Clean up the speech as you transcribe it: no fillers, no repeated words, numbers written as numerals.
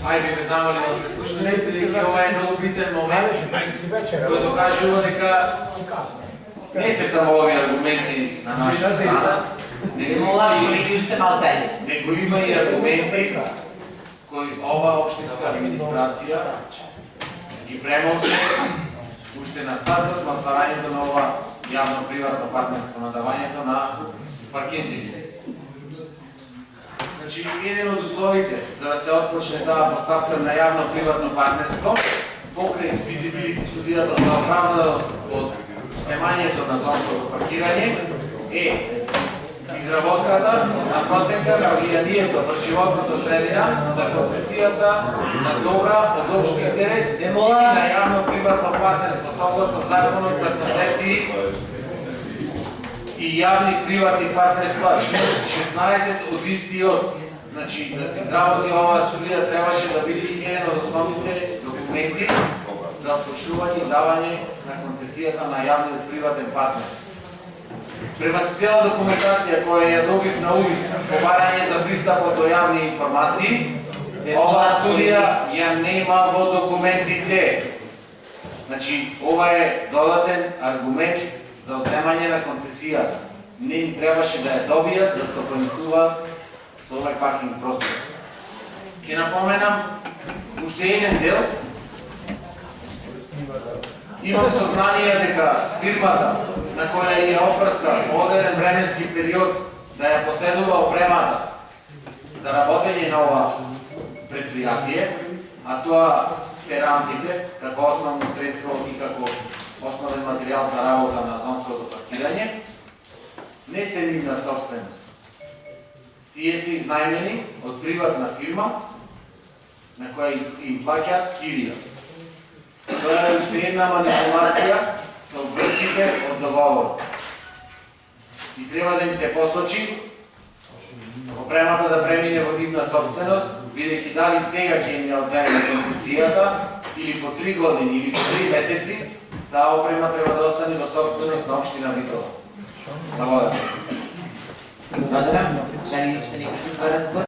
Ајде ме замолим да се слушнете, дека ова е многу битен момент, кој докажува дека не се само овие аргументи на нашата страна, него има и аргументи кои ова општинска администрација ги премолчи уште на стартот на отварањето на ова јавно-приватно партнерство, на давањето на паркинзисти. Значи, еден од условите за да се отпочне таа поставка на јавно-приватно партнерство, покрај физибилити студијата за оправданост од земањето на зонското паркирање, е изработката на проценка на влијанието во животната средина за концесијата на добра од општи интерес и на јавно-приватно партнерство согласно Законот за концесии и јавни приватни партнерства, член 16 од истиот. Значи, да се изработи оваа студија требаше да биде еден од основните документи за почнување и давање на концесијата на јавниот приватен партнер. Према цела документација која ја добив на увид по барање за пристапот до јавни информации, оваа студија ја нема во документите. Значи, ова е додатен аргумент за одземање на концесијата. Не им требаше да ја добијат, да стопанисуваат со овај паркинг простор. Ќе напоменам уште еден дел. Имам сознание дека фирмата на која ја опрска во одреден временски период да ја поседува опремата за работење на ова предпријатие, а тоа се рампите како основно средство и како основен материјал за работа на зонското паркирање, не се нивна собственост. Тие се изнајмени од приватна фирма на која им плаќаат кирија. Тоа е уште една манипулација со обврските од договор. И треба да им се посочи опремата да премине во нивна собственост, бидејќи дали сега ќе им ја одземе концесијата, или по 3 години, или по 3 месеци, таа опрема треба да остане во собственост на општина Битола. Благодарам.